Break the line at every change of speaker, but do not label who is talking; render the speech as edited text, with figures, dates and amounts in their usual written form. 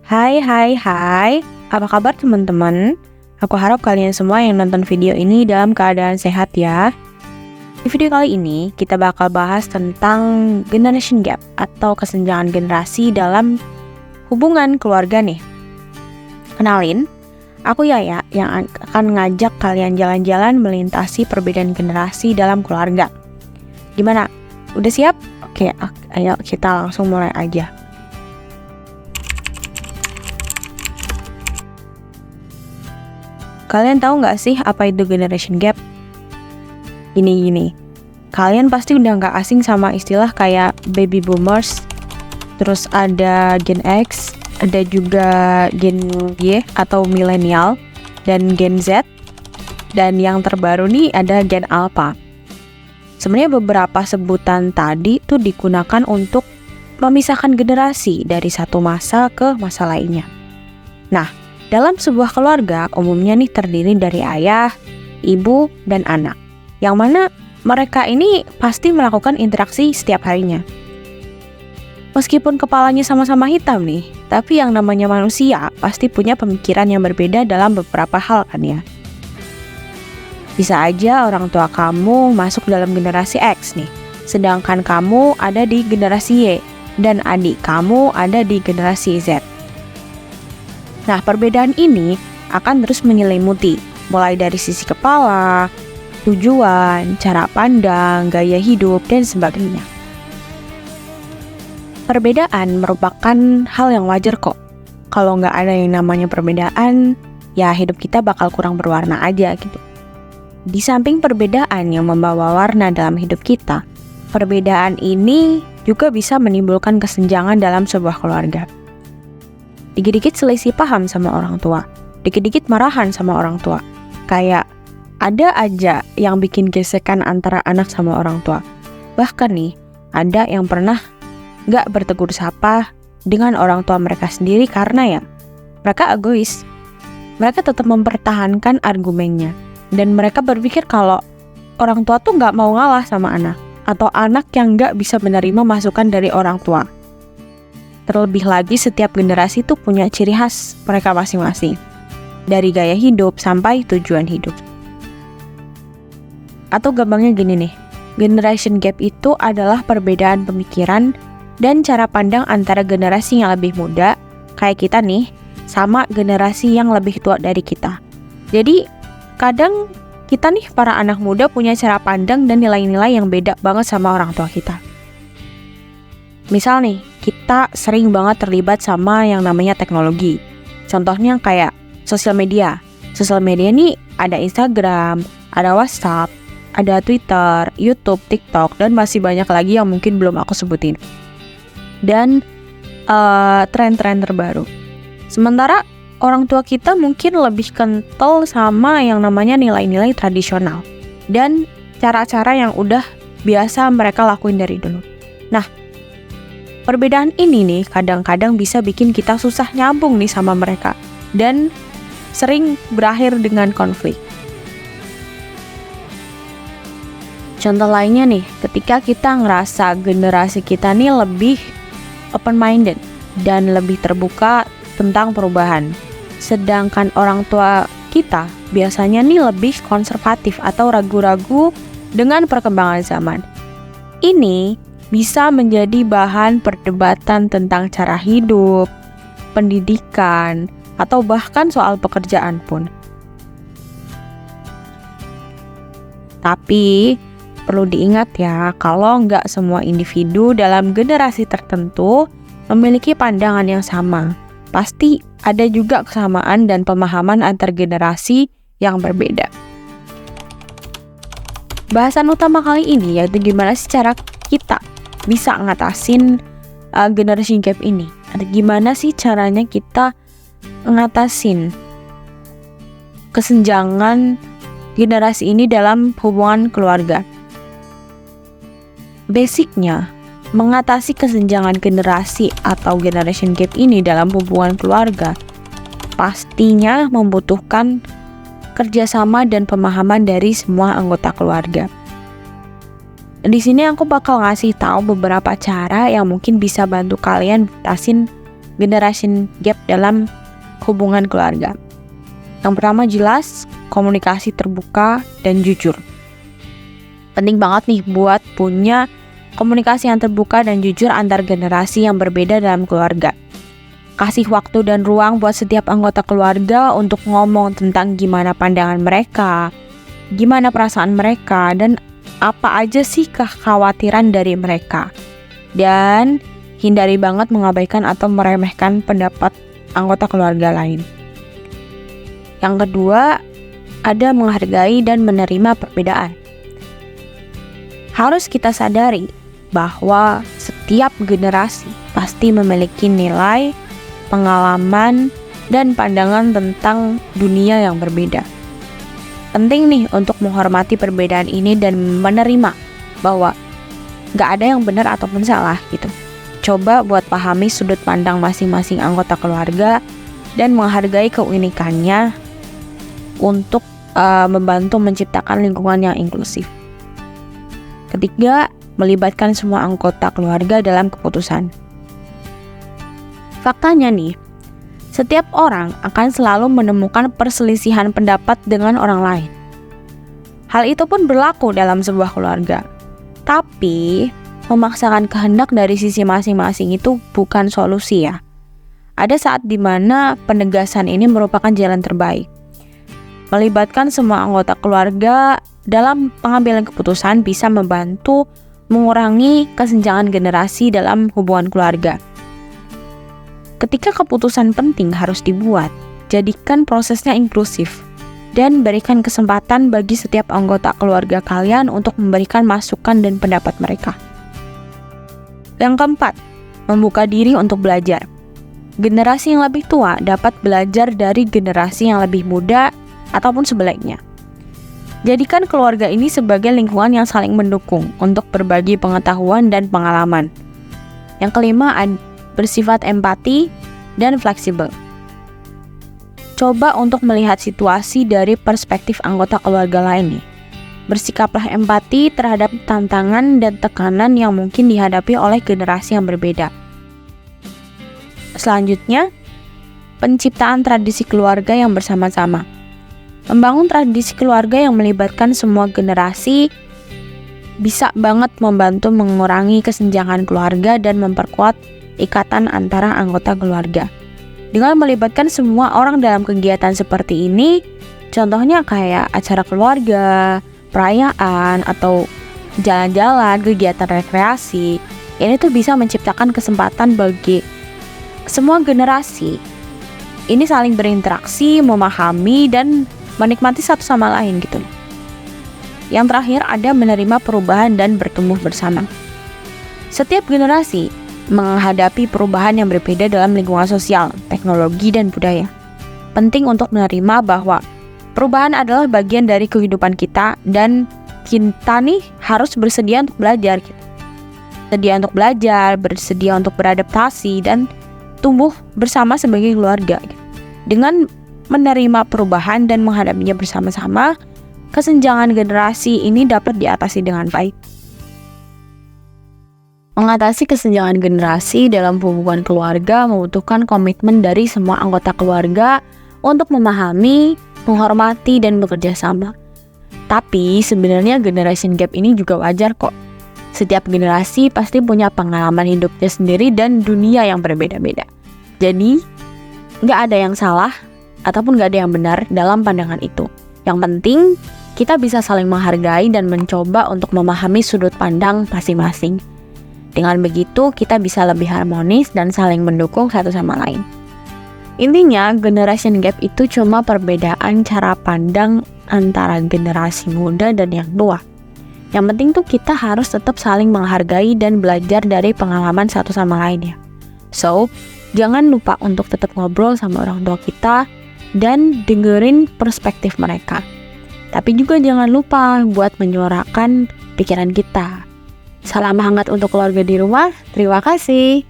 Hai, hai, hai. Apa kabar teman-teman? Aku harap kalian semua yang nonton video ini dalam keadaan sehat ya. Di video kali ini, kita bakal bahas tentang generation gap atau kesenjangan generasi dalam hubungan keluarga nih. Kenalin, aku Yaya yang akan ngajak kalian jalan-jalan melintasi perbedaan generasi dalam keluarga. Gimana? Udah siap? Oke, ayo kita langsung mulai aja. Kalian tahu nggak sih apa itu generation gap? Gini, kalian pasti udah nggak asing sama istilah kayak baby boomers, terus ada Gen X, ada juga Gen Y atau milenial, dan Gen Z, dan yang terbaru nih ada Gen Alpha. Sebenarnya beberapa sebutan tadi tuh digunakan untuk memisahkan generasi dari satu masa ke masa lainnya. Nah, dalam sebuah keluarga umumnya nih terdiri dari ayah, ibu, dan anak. Yang mana mereka ini pasti melakukan interaksi setiap harinya. Meskipun kepalanya sama-sama hitam nih, tapi yang namanya manusia pasti punya pemikiran yang berbeda dalam beberapa hal kan ya. Bisa aja orang tua kamu masuk dalam generasi X nih, sedangkan kamu ada di generasi Y, dan adik kamu ada di generasi Z. Nah, perbedaan ini akan terus menyelimuti, mulai dari sisi kepala, tujuan, cara pandang, gaya hidup, dan sebagainya. Perbedaan merupakan hal yang wajar kok. Kalau nggak ada yang namanya perbedaan, ya hidup kita bakal kurang berwarna aja gitu. Di samping perbedaan yang membawa warna dalam hidup kita, perbedaan ini juga bisa menimbulkan kesenjangan dalam sebuah keluarga. Dikit-dikit selisih paham sama orang tua, dikit-dikit marahan sama orang tua. Kayak ada aja yang bikin gesekan antara anak sama orang tua. Bahkan nih, ada yang pernah gak bertegur sapa dengan orang tua mereka sendiri karena ya, mereka egois. Mereka tetap mempertahankan argumennya. Dan mereka berpikir kalau orang tua tuh gak mau ngalah sama anak. Atau anak yang gak bisa menerima masukan dari orang tua. Terlebih lagi setiap generasi tuh punya ciri khas mereka masing-masing. Dari gaya hidup sampai tujuan hidup. Atau gampangnya gini nih, generation gap itu adalah perbedaan pemikiran dan cara pandang antara generasi yang lebih muda, kayak kita nih, sama generasi yang lebih tua dari kita. Jadi, kadang kita nih para anak muda punya cara pandang dan nilai-nilai yang beda banget sama orang tua kita. Misal nih, kita sering banget terlibat sama yang namanya teknologi. Contohnya kayak sosial media. Sosial media nih ada Instagram, ada WhatsApp, ada Twitter, YouTube, TikTok, dan masih banyak lagi yang mungkin belum aku sebutin. Dan tren-tren terbaru. Sementara orang tua kita mungkin lebih kental sama yang namanya nilai-nilai tradisional. Dan cara-cara yang udah biasa mereka lakuin dari dulu. Nah, perbedaan ini nih kadang-kadang bisa bikin kita susah nyambung nih sama mereka dan sering berakhir dengan konflik. Contoh lainnya nih, ketika kita ngerasa generasi kita nih lebih open-minded dan lebih terbuka tentang perubahan. Sedangkan orang tua kita biasanya nih lebih konservatif atau ragu-ragu dengan perkembangan zaman. Ini bisa menjadi bahan perdebatan tentang cara hidup, pendidikan, atau bahkan soal pekerjaan pun. Tapi, perlu diingat ya, kalau nggak semua individu dalam generasi tertentu memiliki pandangan yang sama. Pasti ada juga kesamaan dan pemahaman antar generasi yang berbeda. Bahasan utama kali ini yaitu gimana sih cara kita bisa ngatasin generation gap ini. Atau gimana sih caranya kita ngatasin kesenjangan generasi ini dalam hubungan keluarga. Basicnya, mengatasi kesenjangan generasi atau generation gap ini dalam hubungan keluarga pastinya membutuhkan kerjasama dan pemahaman dari semua anggota keluarga. Di sini aku bakal ngasih tahu beberapa cara yang mungkin bisa bantu kalian ngatasin generation gap dalam hubungan keluarga. Yang pertama jelas, komunikasi terbuka dan jujur. Penting banget nih buat punya komunikasi yang terbuka dan jujur antar generasi yang berbeda dalam keluarga. Kasih waktu dan ruang buat setiap anggota keluarga untuk ngomong tentang gimana pandangan mereka, gimana perasaan mereka, dan apa aja sih kekhawatiran dari mereka. Dan hindari banget mengabaikan atau meremehkan pendapat anggota keluarga lain. Yang kedua, ada menghargai dan menerima perbedaan. Harus kita sadari bahwa setiap generasi pasti memiliki nilai, pengalaman, dan pandangan tentang dunia yang berbeda. Penting nih untuk menghormati perbedaan ini dan menerima bahwa gak ada yang benar ataupun salah gitu. Coba buat pahami sudut pandang masing-masing anggota keluarga dan menghargai keunikannya untuk membantu menciptakan lingkungan yang inklusif. Ketiga, melibatkan semua anggota keluarga dalam keputusan. Faktanya nih, setiap orang akan selalu menemukan perselisihan pendapat dengan orang lain. Hal itu pun berlaku dalam sebuah keluarga. Tapi, memaksakan kehendak dari sisi masing-masing itu bukan solusi ya. Ada saat di mana penegasan ini merupakan jalan terbaik. Melibatkan semua anggota keluarga dalam pengambilan keputusan bisa membantu mengurangi kesenjangan generasi dalam hubungan keluarga. Ketika keputusan penting harus dibuat, jadikan prosesnya inklusif dan berikan kesempatan bagi setiap anggota keluarga kalian untuk memberikan masukan dan pendapat mereka. Yang keempat, membuka diri untuk belajar. Generasi yang lebih tua dapat belajar dari generasi yang lebih muda ataupun sebaliknya. Jadikan keluarga ini sebagai lingkungan yang saling mendukung untuk berbagi pengetahuan dan pengalaman. Yang kelima, bersifat empati dan fleksibel. Coba untuk melihat situasi dari perspektif anggota keluarga lain nih. Bersikaplah empati terhadap tantangan dan tekanan yang mungkin dihadapi oleh generasi yang berbeda. Selanjutnya, penciptaan tradisi keluarga yang bersama-sama. Membangun tradisi keluarga yang melibatkan semua generasi bisa banget membantu mengurangi kesenjangan keluarga dan memperkuat ikatan antara anggota keluarga. Dengan melibatkan semua orang dalam kegiatan seperti ini, contohnya kayak acara keluarga, perayaan, atau jalan-jalan, kegiatan rekreasi, ini tuh bisa menciptakan kesempatan bagi semua generasi ini saling berinteraksi, memahami, dan menikmati satu sama lain gitu. Yang terakhir ada menerima perubahan dan bertumbuh bersama. Setiap generasi menghadapi perubahan yang berbeda dalam lingkungan sosial, teknologi, dan budaya. Penting untuk menerima bahwa perubahan adalah bagian dari kehidupan kita dan kita nih harus bersedia untuk belajar gitu. Bersedia untuk belajar, bersedia untuk beradaptasi, dan tumbuh bersama sebagai keluarga. Dengan menerima perubahan dan menghadapinya bersama-sama, kesenjangan generasi ini dapat diatasi dengan baik. Mengatasi kesenjangan generasi dalam hubungan keluarga membutuhkan komitmen dari semua anggota keluarga untuk memahami, menghormati, dan bekerja sama. Tapi sebenarnya generation gap ini juga wajar kok. Setiap generasi pasti punya pengalaman hidupnya sendiri dan dunia yang berbeda-beda. Jadi, nggak ada yang salah ataupun nggak ada yang benar dalam pandangan itu. Yang penting, kita bisa saling menghargai dan mencoba untuk memahami sudut pandang masing-masing. Dengan begitu, kita bisa lebih harmonis dan saling mendukung satu sama lain. Intinya, generation gap itu cuma perbedaan cara pandang antara generasi muda dan yang tua. Yang penting tuh kita harus tetap saling menghargai dan belajar dari pengalaman satu sama lain ya. So, jangan lupa untuk tetap ngobrol sama orang tua kita dan dengerin perspektif mereka. Tapi juga jangan lupa buat menyuarakan pikiran kita. Salam hangat untuk keluarga di rumah. Terima kasih.